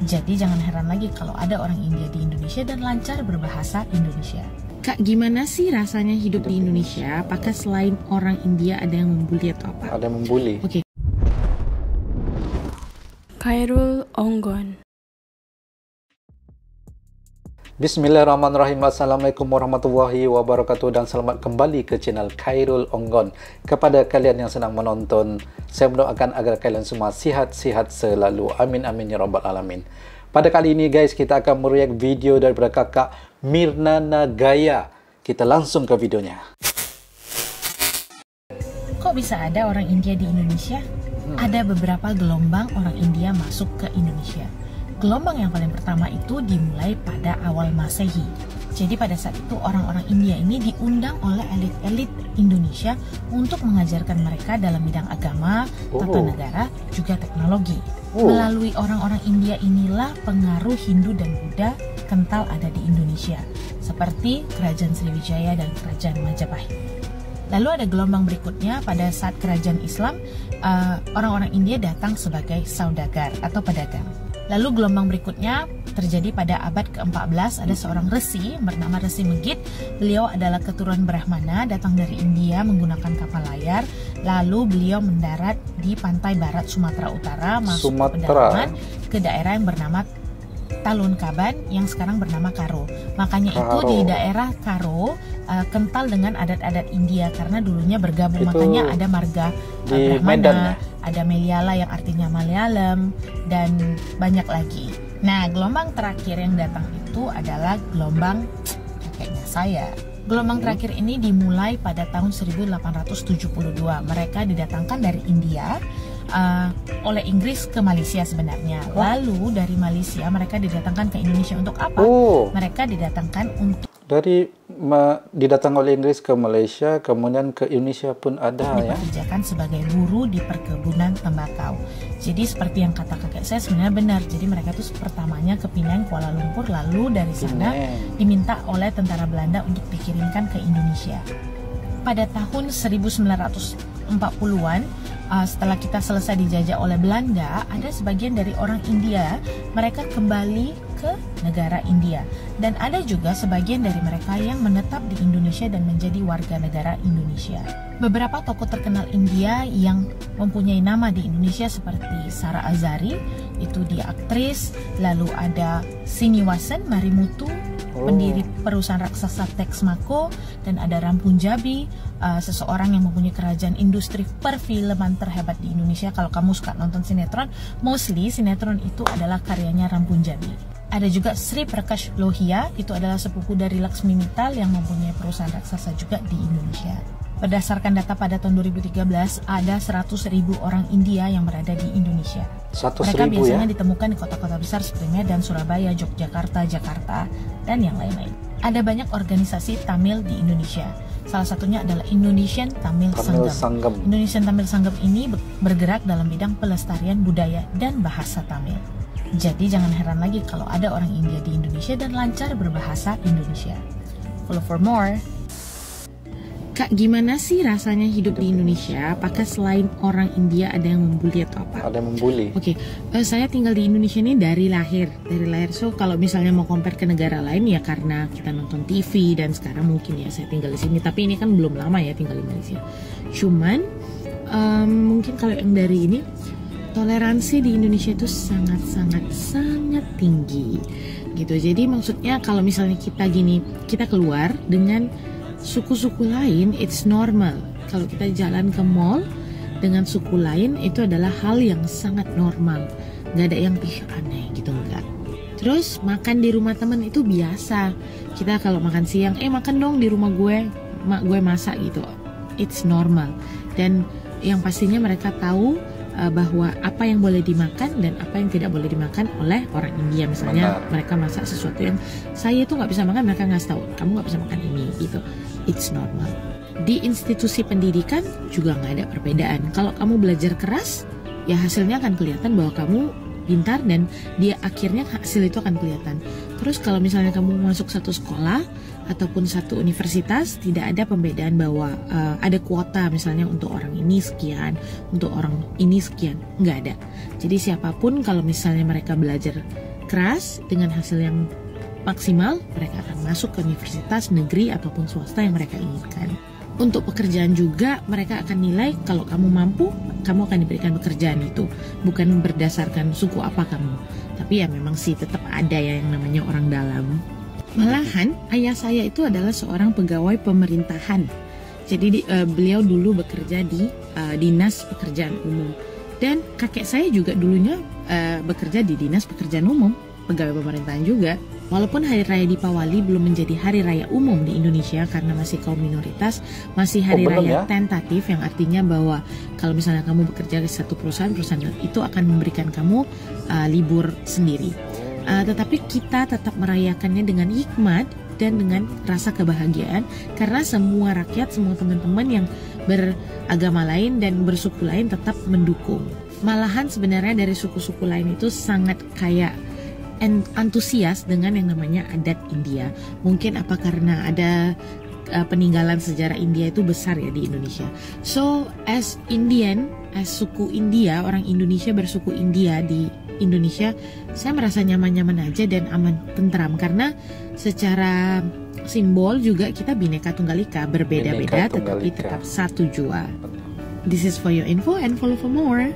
Jadi jangan heran lagi kalau ada orang India di Indonesia dan lancar berbahasa Indonesia. Kak, gimana sih rasanya hidup di Indonesia? Apakah selain orang India ada yang membuli atau apa? Ada yang membuli. Oke. Khairul Onggon. Bismillahirrahmanirrahim. Assalamualaikum warahmatullahi wabarakatuh dan selamat kembali ke channel Khairul Onggon. Kepada kalian yang sedang menonton, saya mendoakan agar kalian semua sihat-sihat selalu. Amin amin ya rabbal alamin. Pada kali ini guys, kita akan mereact video daripada kakak Mirna Nagaya. Kita langsung ke videonya. Kok bisa ada orang India di Indonesia? Ada beberapa gelombang orang India masuk ke Indonesia. Gelombang yang paling pertama itu dimulai pada awal Masehi. Jadi pada saat itu orang-orang India ini diundang oleh elit-elit Indonesia untuk mengajarkan mereka dalam bidang agama, tata negara, juga teknologi. Melalui orang-orang India inilah pengaruh Hindu dan Buddha kental ada di Indonesia, seperti Kerajaan Sriwijaya dan Kerajaan Majapahit. Lalu ada gelombang berikutnya pada saat Kerajaan Islam, orang-orang India datang sebagai saudagar atau pedagang. Lalu gelombang berikutnya terjadi pada abad ke-14, ada seorang resi bernama Resi Megit. Beliau adalah keturunan Brahmana, datang dari India menggunakan kapal layar. Lalu beliau mendarat di pantai barat Sumatera Utara, masuk pedalaman ke daerah yang bernama Talun Kaban yang sekarang bernama Karo. Makanya itu di daerah Karo kental dengan adat-adat India karena dulunya bergabung, makanya ada marga Brahmana, ada Meliala yang artinya Malayalam, dan banyak lagi. Nah, gelombang terakhir yang datang itu adalah gelombang kakeknya saya. Gelombang terakhir ini dimulai pada tahun 1872. Mereka didatangkan dari India oleh Inggris ke Malaysia sebenarnya. Lalu dari Malaysia mereka didatangkan ke Indonesia untuk apa? Mereka didatangkan untuk didatang oleh Inggris ke Malaysia, kemudian ke Indonesia pun ada ya. Dipekerjakan sebagai buruh di perkebunan tembakau. Jadi seperti yang kata kakek saya sebenarnya benar. Jadi mereka itu pertamanya ke Penang, Kuala Lumpur, lalu dari sana diminta oleh tentara Belanda untuk dikirimkan ke Indonesia. Pada tahun 1940-an, setelah kita selesai dijajah oleh Belanda, ada sebagian dari orang India, mereka kembali ke negara India. Dan ada juga sebagian dari mereka yang menetap di Indonesia dan menjadi warga negara Indonesia. Beberapa tokoh terkenal India yang mempunyai nama di Indonesia seperti Sara Azari, itu dia aktris. Lalu ada Siniwasan Marimutu, pendiri perusahaan raksasa Texmaco, dan ada Ram Punjabi, seseorang yang mempunyai kerajaan industri perfilman terhebat di Indonesia. Kalau kamu suka nonton sinetron, mostly sinetron itu adalah karyanya Ram Punjabi. Ada juga Sri Prakash Lohia, itu adalah sepupu dari Laksmi Mittal yang mempunyai perusahaan raksasa juga di Indonesia. Berdasarkan data pada tahun 2013, ada 100.000 orang India yang berada di Indonesia. Mereka biasanya ditemukan di kota-kota besar seperti Medan, Surabaya, Yogyakarta, Jakarta, dan yang lain-lain. Ada banyak organisasi Tamil di Indonesia. Salah satunya adalah Indonesian Tamil Sanggam. Indonesian Tamil Sanggam ini bergerak dalam bidang pelestarian budaya dan bahasa Tamil. Jadi jangan heran lagi kalau ada orang India di Indonesia dan lancar berbahasa Indonesia. Follow for more. Kak, gimana sih rasanya hidup di Indonesia? Apakah selain orang India ada yang membuli atau apa? Ada yang membuli. Oke, saya tinggal di Indonesia ini dari lahir. So kalau misalnya mau compare ke negara lain ya karena kita nonton TV dan sekarang mungkin ya saya tinggal di sini. Tapi ini kan belum lama ya tinggal di Malaysia. Cuman mungkin kalau yang dari ini, toleransi di Indonesia itu sangat tinggi gitu. Jadi maksudnya kalau misalnya kita keluar dengan suku-suku lain, it's normal. Kalau kita jalan ke mall dengan suku lain, itu adalah hal yang sangat normal. Gak ada yang aneh gitu, enggak. Terus makan di rumah teman itu biasa. Kita kalau makan siang, makan dong di rumah gue, mak gue masak gitu. It's normal. Dan yang pastinya mereka tahu bahwa apa yang boleh dimakan dan apa yang tidak boleh dimakan oleh orang India. Misalnya mereka masak sesuatu yang saya tuh nggak bisa makan, mereka ngasih tahu kamu nggak bisa makan ini gitu. It's normal. Di institusi pendidikan juga nggak ada perbedaan. Kalau kamu belajar keras, ya hasilnya akan kelihatan bahwa kamu pintar dan dia akhirnya hasil itu akan kelihatan. Terus kalau misalnya kamu masuk satu sekolah, ataupun satu universitas, tidak ada pembedaan bahwa ada kuota misalnya untuk orang ini sekian, untuk orang ini sekian, nggak ada. Jadi siapapun kalau misalnya mereka belajar keras dengan hasil yang maksimal, mereka akan masuk ke universitas negeri ataupun swasta yang mereka inginkan. Untuk pekerjaan juga mereka akan nilai kalau kamu mampu, kamu akan diberikan pekerjaan itu, bukan berdasarkan suku apa kamu. Tapi ya memang sih tetap ada ya yang namanya orang dalam. Malahan ayah saya itu adalah seorang pegawai pemerintahan. Jadi beliau dulu bekerja di dinas pekerjaan umum. Dan kakek saya juga dulunya bekerja di dinas pekerjaan umum, pegawai pemerintahan juga. Walaupun Hari Raya Dipawali belum menjadi hari raya umum di Indonesia karena masih kaum minoritas, masih hari raya tentatif, yang artinya bahwa kalau misalnya kamu bekerja di satu perusahaan itu akan memberikan kamu libur sendiri. Tetapi kita tetap merayakannya dengan hikmat dan dengan rasa kebahagiaan, karena semua rakyat, semua teman-teman yang beragama lain dan bersuku lain tetap mendukung. Malahan sebenarnya dari suku-suku lain itu sangat kayak antusias dengan yang namanya adat India. Mungkin apa karena ada peninggalan sejarah India itu besar ya di Indonesia. So as Indian, as suku India, orang Indonesia bersuku India di Indonesia, saya merasa nyaman-nyaman aja dan aman, tentram, karena secara simbol juga kita Bhinneka Tunggal Ika, berbeda-beda tetapi tetap satu jua. This is for your info and follow for more.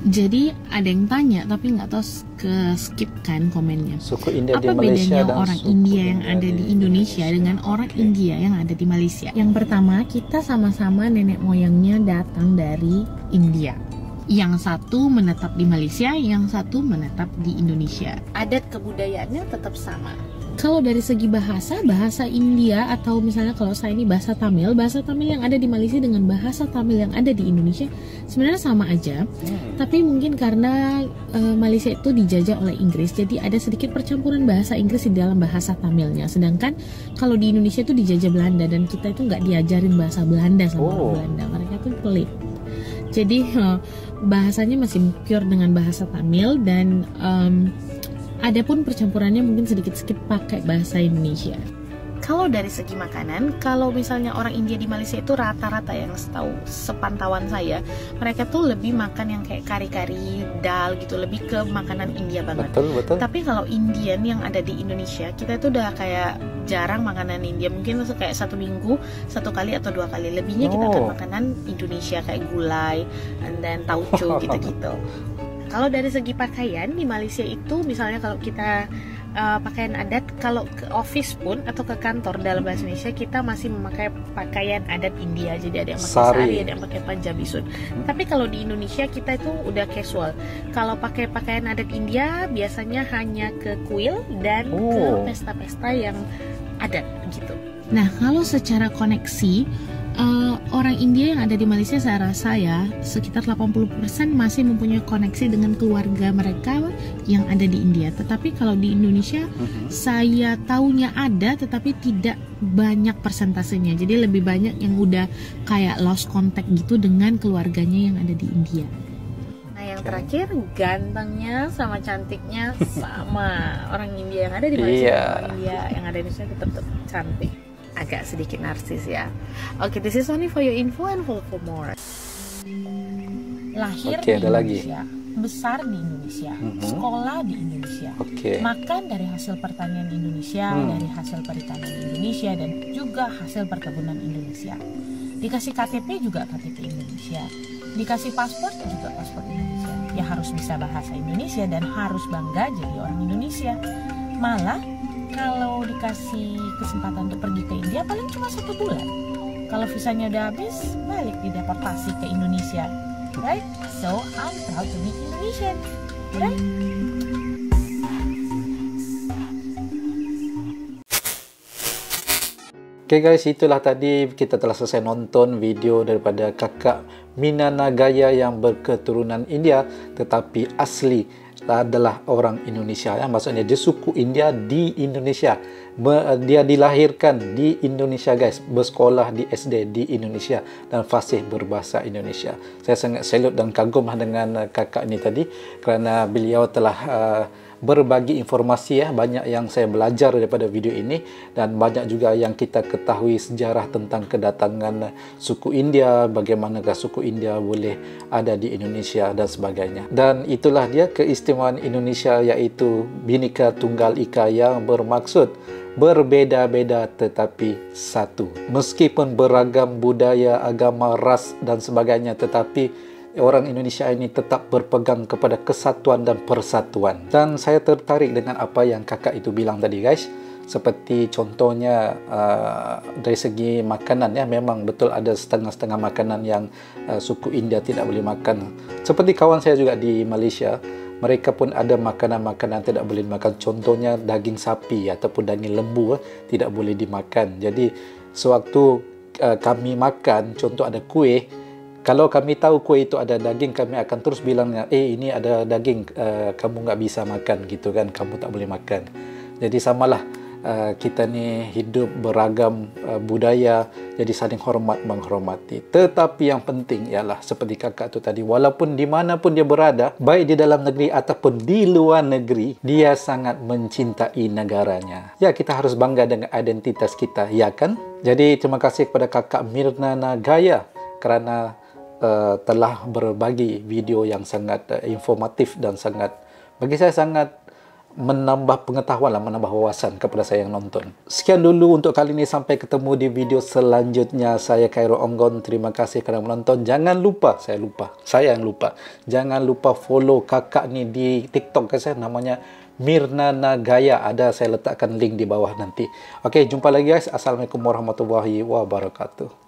Jadi ada yang tanya tapi nggak tahu ke skip kan komennya. Suku India apa di Malaysia bedanya dan orang India yang ada di Indonesia dengan orang India yang ada di Malaysia? Yang pertama, kita sama-sama nenek moyangnya datang dari India. Yang satu menetap di Malaysia, yang satu menetap di Indonesia. Adat kebudayaannya tetap sama. Kalau dari segi bahasa India atau misalnya kalau saya ini bahasa Tamil yang ada di Malaysia dengan bahasa Tamil yang ada di Indonesia sebenarnya sama aja. Tapi mungkin karena Malaysia itu dijajah oleh Inggris, jadi ada sedikit percampuran bahasa Inggris di dalam bahasa Tamilnya. Sedangkan kalau di Indonesia itu dijajah Belanda dan kita itu nggak diajarin bahasa Belanda sama orang Belanda. Mereka tuh pelit. Jadi bahasanya masih pure dengan bahasa Tamil dan ada pun percampurannya mungkin sedikit-sedikit pakai bahasa Indonesia. Kalau dari segi makanan, kalau misalnya orang India di Malaysia itu rata-rata yang sepantauan saya, mereka tuh lebih makan yang kayak kari-kari, dal gitu, lebih ke makanan India banget. Betul. Tapi kalau Indian yang ada di Indonesia, kita itu udah kayak jarang makanan India, mungkin kayak 1 minggu 1 kali atau 2 kali. Lebihnya kita akan makanan Indonesia kayak gulai, and then tauco gitu-gitu. Kalau dari segi pakaian di Malaysia itu, misalnya kalau kita pakaian adat, kalau ke office pun atau ke kantor dalam bahasa Indonesia kita masih memakai pakaian adat India. Jadi ada yang pakai sari, ada yang pakai Punjabi suit. Tapi kalau di Indonesia kita itu udah casual. Kalau pakai pakaian adat India biasanya hanya ke kuil dan ke pesta-pesta yang adat gitu. Nah, kalau secara koneksi orang India yang ada di Malaysia, saya rasa ya sekitar 80% masih mempunyai koneksi dengan keluarga mereka yang ada di India. Tetapi kalau di Indonesia saya taunya ada tetapi tidak banyak persentasenya. Jadi lebih banyak yang udah kayak lost contact gitu dengan keluarganya yang ada di India. Nah, yang terakhir, gantengnya sama cantiknya sama. Orang India yang ada di Malaysia, orang India yang ada di Indonesia tetap cantik. Agak sedikit narsis ya. Oke, this is only for your info and follow for more. Lahir di Indonesia, besar di Indonesia, sekolah di Indonesia, makan dari hasil pertanian Indonesia, dari hasil perikanan Indonesia, dan juga hasil perkebunan Indonesia. Dikasih KTP juga KTP Indonesia, dikasih paspor juga paspor Indonesia. Ya harus bisa bahasa Indonesia dan harus bangga jadi orang Indonesia. Malah kalau dikasih kesempatan untuk pergi ke India paling cuma 1 bulan. Kalau visanya udah habis, balik dideportasi ke Indonesia, right? So I'm proud to be Indonesian, right? Oke guys, itulah tadi kita telah selesai nonton video daripada kakak Mina Nagaya yang berketurunan India tetapi asli adalah orang Indonesia, yang maksudnya dia suku India di Indonesia. Dia dilahirkan di Indonesia guys, bersekolah di SD di Indonesia dan fasih berbahasa Indonesia. Saya sangat salut dan kagum dengan kakak ini tadi kerana beliau telah berbagi informasi ya. Banyak yang saya belajar daripada video ini dan banyak juga yang kita ketahui sejarah tentang kedatangan suku India, bagaimanakah suku India boleh ada di Indonesia dan sebagainya. Dan itulah dia keistimewaan Indonesia, iaitu Bhinneka Tunggal Ika, yang bermaksud berbeza-beza tetapi satu. Meskipun beragam budaya, agama, ras dan sebagainya, tetapi orang Indonesia ini tetap berpegang kepada kesatuan dan persatuan. Dan saya tertarik dengan apa yang kakak itu bilang tadi guys. Seperti contohnya dari segi makanan ya, memang betul ada setengah-setengah makanan yang suku India tidak boleh makan. Seperti kawan saya juga di Malaysia, mereka pun ada makanan-makanan tidak boleh makan. Contohnya daging sapi ataupun daging lembu tidak boleh dimakan. Jadi sewaktu kami makan, contoh ada kuih, kalau kami tahu kuih itu ada daging, kami akan terus bilangnya, ini ada daging, kamu nggak bisa makan gitu kan, kamu tak boleh makan. Jadi samalah, kita ni hidup beragam budaya, jadi saling hormat menghormati. Tetapi yang penting ialah seperti kakak tu tadi, walaupun di mana pun dia berada, baik di dalam negeri ataupun di luar negeri, dia sangat mencintai negaranya. Ya, kita harus bangga dengan identitas kita, ya kan? Jadi terima kasih kepada kakak Mirna Nagaya kerana telah berbagi video yang sangat informatif dan sangat, bagi saya sangat menambah pengetahuan lah, menambah wawasan kepada saya yang nonton. Sekian dulu untuk kali ini, sampai ketemu di video selanjutnya. Saya Khairul Onggon, terima kasih kerana menonton. Jangan lupa, saya yang lupa, jangan lupa follow kakak ni di TikTok saya, namanya Mirna Nagaya. Ada, saya letakkan link di bawah nanti. Okey, jumpa lagi guys. Assalamualaikum warahmatullahi wabarakatuh.